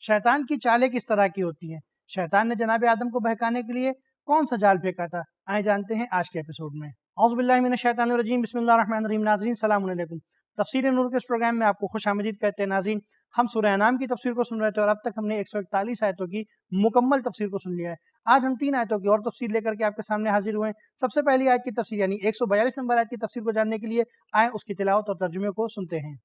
شیطان کی چالیں کس طرح کی ہوتی ہیں؟ شیطان نے جناب آدم کو بہکانے کے لیے کون سا جال پھینکا تھا؟ آئیں جانتے ہیں آج کے ایپیسوڈ میں۔ اعوذ باللہ من الشیطان الرجیم، بسم اللہ الرحمن الرحیم۔ ناظرین السلام علیکم، تفسیر نور کے اس پروگرام میں آپ کو خوش آمدید کہتے ہیں۔ ناظرین، ہم سورہ انعام کی تفسیر کو سن رہے تھے اور اب تک ہم نے 141 آیتوں کی مکمل تفسیر کو سن لیا ہے۔ آج ہم 3 آیتوں کی اور تفسیر لے کر کے آپ کے سامنے حاضر ہوئے ہیں۔ سب سے پہلی آیت کی تفسیر یعنی 142 نمبر آیت کی تفسیر کو جاننے کے لیے آئیں اس کی تلاوت اور ترجمے کو سنتے ہیں۔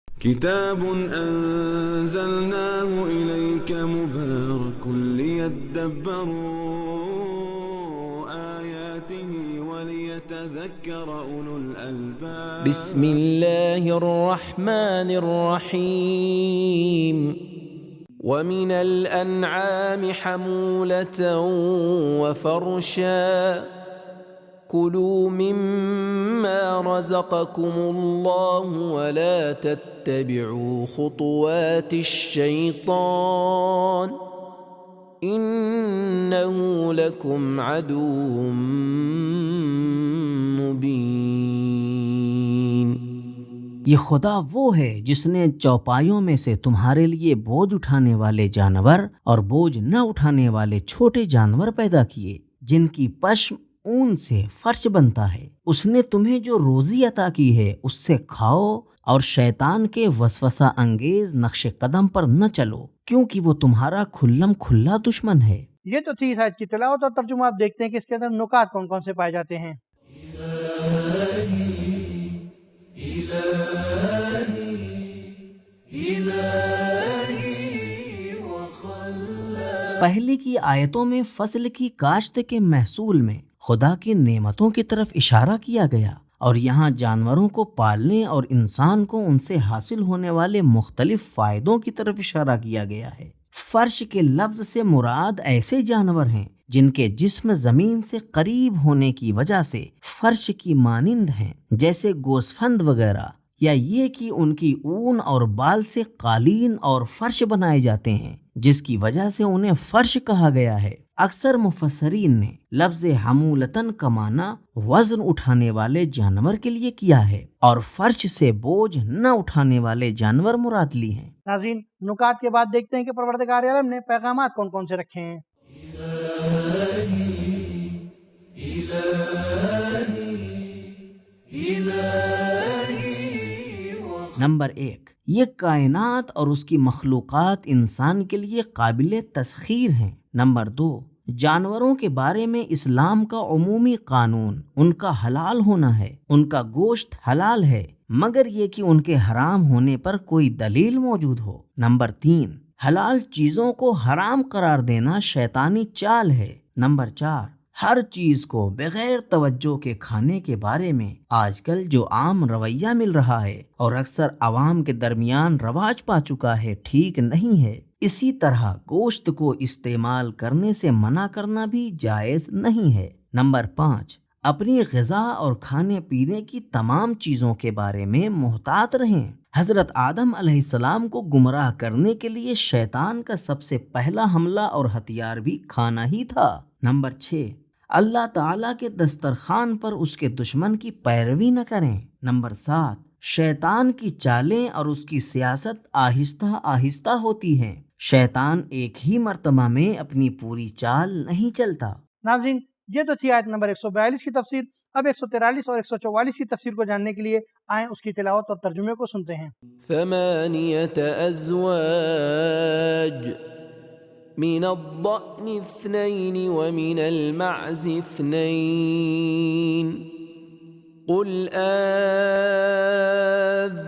كتاب أنزلناه إليك مبارك ليدبروا آياته وليتذكر أولو الألباب بسم الله الرحمن الرحيم ومن الأنعام حمولة وفرشا كلوا مما رزقكم الله ولا تتبعوا خطوات الشيطان إنه لكم عدو مبين۔ یہ خدا وہ ہے جس نے چوپایوں میں سے تمہارے لیے بوجھ اٹھانے والے جانور اور بوجھ نہ اٹھانے والے چھوٹے جانور پیدا کیے، جن کی پشم اون سے فرش بنتا ہے۔ اس نے تمہیں جو روزی عطا کی ہے اس سے کھاؤ اور شیطان کے وسوسہ انگیز نقش قدم پر نہ چلو، کیونکہ وہ تمہارا کھلم کھلا دشمن ہے۔ یہ تو تھی اس آیت کی تلاوت اور ترجمہ۔ آپ دیکھتے ہیں کہ اس کے اندر نکات کون کون سے پائے جاتے ہیں۔ پہلے کی آیتوں میں فصل کی کاشت کے محصول میں خدا کی نعمتوں کی طرف اشارہ کیا گیا، اور یہاں جانوروں کو پالنے اور انسان کو ان سے حاصل ہونے والے مختلف فائدوں کی طرف اشارہ کیا گیا ہے۔ فرش کے لفظ سے مراد ایسے جانور ہیں جن کے جسم زمین سے قریب ہونے کی وجہ سے فرش کی مانند ہیں، جیسے گوسفند وغیرہ، یا یہ کہ ان کی اون اور بال سے قالین اور فرش بنائے جاتے ہیں، جس کی وجہ سے انہیں فرش کہا گیا ہے۔ اکثر مفسرین نے لفظ حمولتن کا معنی وزن اٹھانے والے جانور کے لیے کیا ہے، اور فرش سے بوجھ نہ اٹھانے والے جانور مراد لی ہیں۔ ناظرین، نکات کے بعد دیکھتے ہیں کہ پروردگار عالم نے پیغامات کون کون سے رکھے ہیں۔ نمبر 1، یہ کائنات اور اس کی مخلوقات انسان کے لیے قابل تسخیر ہیں۔ نمبر 2، جانوروں کے بارے میں اسلام کا عمومی قانون ان کا حلال ہونا ہے، ان کا گوشت حلال ہے، مگر یہ کہ ان کے حرام ہونے پر کوئی دلیل موجود ہو۔ نمبر 3، حلال چیزوں کو حرام قرار دینا شیطانی چال ہے۔ نمبر 4، ہر چیز کو بغیر توجہ کے کھانے کے بارے میں آج کل جو عام رویہ مل رہا ہے اور اکثر عوام کے درمیان رواج پا چکا ہے، ٹھیک نہیں ہے۔ اسی طرح گوشت کو استعمال کرنے سے منع کرنا بھی جائز نہیں ہے۔ نمبر 5، اپنی غذا اور کھانے پینے کی تمام چیزوں کے بارے میں محتاط رہیں۔ حضرت آدم علیہ السلام کو گمراہ کرنے کے لیے شیطان کا سب سے پہلا حملہ اور ہتھیار بھی کھانا ہی تھا۔ نمبر 6، اللہ تعالیٰ کے دسترخوان پر اس کے دشمن کی پیروی نہ کریں۔ نمبر 7، شیطان کی چالیں اور اس کی سیاست آہستہ آہستہ ہوتی ہیں۔ شیطان ایک ہی مرتبہ میں اپنی پوری چال نہیں چلتا۔ ناظرین، یہ تو تھی آیت نمبر 142 کی تفسیر۔ اب 143 اور 144 کی تفسیر کو جاننے کے لیے آئیں اس کی تلاوت اور ترجمے کو سنتے ہیں۔ 8 أزواج من الضأن 2 ومن المعز 2 قل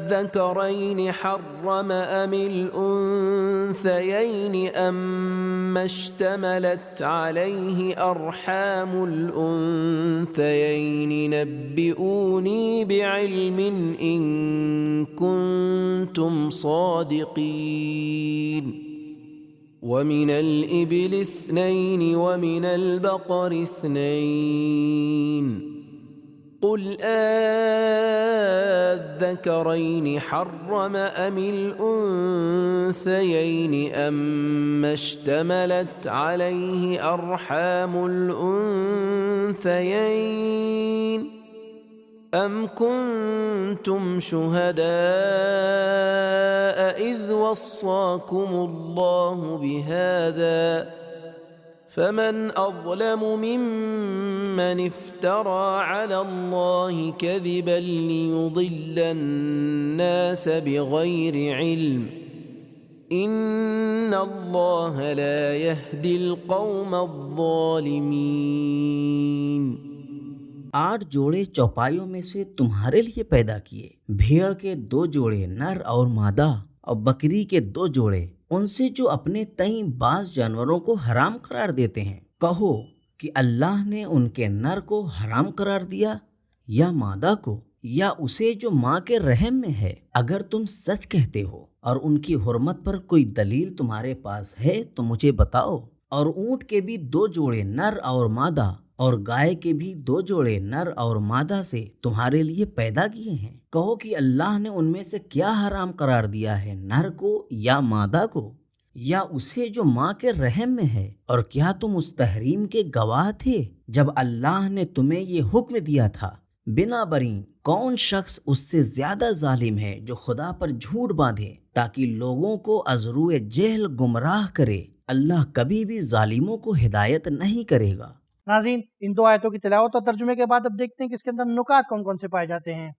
الذكرين حرم أم الأنثيين أما اشتملت عليه أرحام الأنثيين نبئوني بعلم إن كنتم صادقين ومن الإبل 2 ومن البقر 2 قل الذكرين حرم أم الأنثيين أما اشتملت عليه أرحام الأنثيين أم كنتم شهداء إذ وصاكم الله بهذا فمن أظلم ممن افترى على الله كذبا ليضل الناس بغير علم إن الله لا يهدي القوم الظالمين۔ 8 جوڑے چوپایوں میں سے تمہارے لیے پیدا کیے، بھیڑ کے 2 جوڑے نر اور مادہ اور بکری کے 2 جوڑے ان سے جو اپنے تئیں بعض جانوروں کو حرام قرار دیتے ہیں۔ کہو کہ اللہ نے ان کے نر کو حرام قرار دیا یا مادہ کو یا اسے جو ماں کے رحم میں ہے۔ اگر تم سچ کہتے ہو اور ان کی حرمت پر کوئی دلیل تمہارے پاس ہے تو مجھے بتاؤ۔ اور اونٹ کے بھی 2 جوڑے نر اور مادہ اور گائے کے بھی 2 جوڑے نر اور مادہ سے تمہارے لیے پیدا کیے ہیں۔ کہو کہ اللہ نے ان میں سے کیا حرام قرار دیا ہے، نر کو یا مادہ کو یا اسے جو ماں کے رحم میں ہے؟ اور کیا تم اس تحریم کے گواہ تھے جب اللہ نے تمہیں یہ حکم دیا تھا؟ بنا بریں کون شخص اس سے زیادہ ظالم ہے جو خدا پر جھوٹ باندھے تاکہ لوگوں کو از روئے جہل گمراہ کرے؟ اللہ کبھی بھی ظالموں کو ہدایت نہیں کرے گا۔ ناظرین، ان 2 آیتوں کی تلاوت اور ترجمے کے بعد اب دیکھتے ہیں کہ اس کے اندر نکات کون کون سے پائے جاتے ہیں۔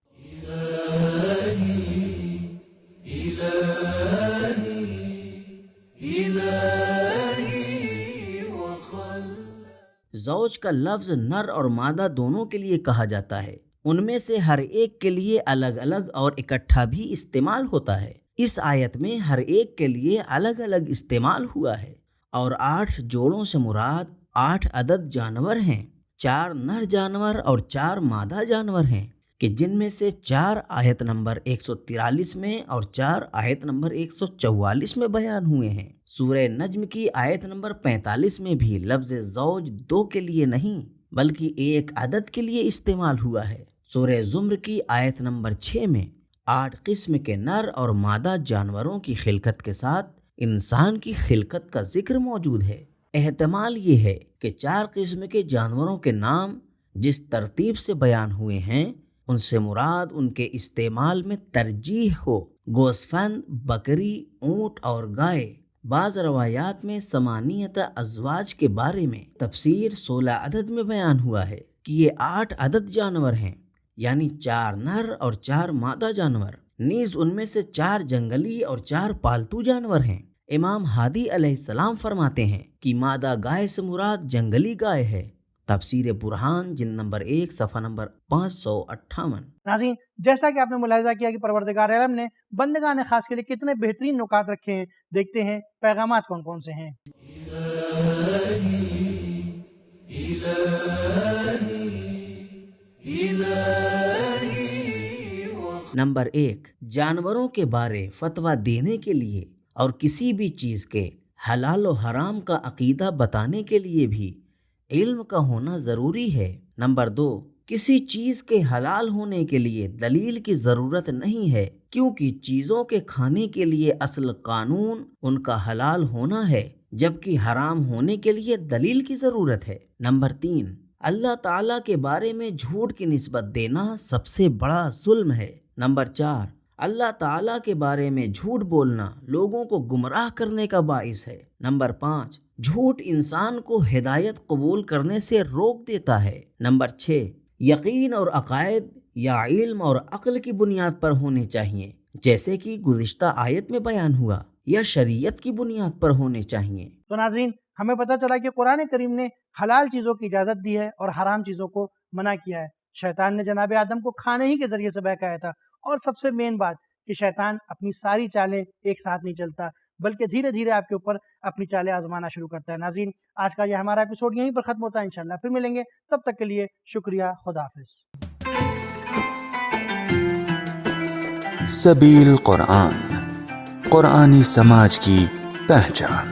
زوج کا لفظ نر اور مادہ دونوں کے لیے کہا جاتا ہے، ان میں سے ہر ایک کے لیے الگ الگ اور اکٹھا بھی استعمال ہوتا ہے۔ اس آیت میں ہر ایک کے لیے الگ الگ استعمال ہوا ہے۔ اور 8 جوڑوں سے مراد 8 عدد جانور ہیں، 4 نر جانور اور 4 مادہ جانور ہیں کہ جن میں سے 4 آیت نمبر 143 میں اور 4 آیت نمبر 144 میں بیان ہوئے ہیں۔ سورہ نجم کی آیت نمبر 45 میں بھی لفظ زوج 2 کے لیے نہیں بلکہ 1 عدد کے لیے استعمال ہوا ہے۔ سورہ زمر کی آیت نمبر 6 میں 8 قسم کے نر اور مادہ جانوروں کی خلقت کے ساتھ انسان کی خلقت کا ذکر موجود ہے۔ احتمال یہ ہے کہ 4 قسم کے جانوروں کے نام جس ترتیب سے بیان ہوئے ہیں ان سے مراد ان کے استعمال میں ترجیح ہو، گوسفند، بکری، اونٹ اور گائے۔ بعض روایات میں 8 ازواج کے بارے میں تفسیر 16 عدد میں بیان ہوا ہے کہ یہ 8 عدد جانور ہیں، یعنی 4 نر اور 4 مادہ جانور، نیز ان میں سے 4 جنگلی اور 4 پالتو جانور ہیں۔ امام ہادی علیہ السلام فرماتے ہیں کہ مادہ گائے سے مراد جنگلی گائے ہے۔ تفسیر برہان جلد نمبر 1 صفحہ نمبر 558۔ ناظرین، جیسا کہ آپ نے ملاحظہ کیا کہ پروردگار عالم نے بندگان خاص کے لیے کتنے بہترین نکات رکھے ہیں، دیکھتے ہیں پیغامات کون کون سے ہیں۔ نمبر 1، جانوروں کے بارے فتویٰ دینے کے لیے اور کسی بھی چیز کے حلال و حرام کا عقیدہ بتانے کے لیے بھی علم کا ہونا ضروری ہے۔ نمبر 2، کسی چیز کے حلال ہونے کے لیے دلیل کی ضرورت نہیں ہے، کیونکہ چیزوں کے کھانے کے لیے اصل قانون ان کا حلال ہونا ہے، جبکہ حرام ہونے کے لیے دلیل کی ضرورت ہے۔ نمبر 3، اللہ تعالیٰ کے بارے میں جھوٹ کی نسبت دینا سب سے بڑا ظلم ہے۔ نمبر 4، اللہ تعالیٰ کے بارے میں جھوٹ بولنا لوگوں کو گمراہ کرنے کا باعث ہے۔ نمبر 5، جھوٹ انسان کو ہدایت قبول کرنے سے روک دیتا ہے۔ نمبر 6، یقین اور عقائد یا علم اور عقل کی بنیاد پر ہونے چاہیے، جیسے کہ گزشتہ آیت میں بیان ہوا، یا شریعت کی بنیاد پر ہونے چاہیے۔ تو ناظرین، ہمیں پتہ چلا کہ قرآن کریم نے حلال چیزوں کی اجازت دی ہے اور حرام چیزوں کو منع کیا ہے۔ شیطان نے جناب آدم کو کھانے ہی کے ذریعے سے بہکایا تھا، اور سب سے مین بات کہ شیطان اپنی ساری چالیں ایک ساتھ نہیں چلتا، بلکہ دھیرے دھیرے آپ کے اوپر اپنی چالیں آزمانا شروع کرتا ہے۔ ناظرین، آج کا یہ ہمارا ایپیسوڈ یہیں پر ختم ہوتا ہے، انشاءاللہ پھر ملیں گے، تب تک کے لیے شکریہ، خدا حافظ۔ سبیل قرآن، قرآنی سماج کی پہچان۔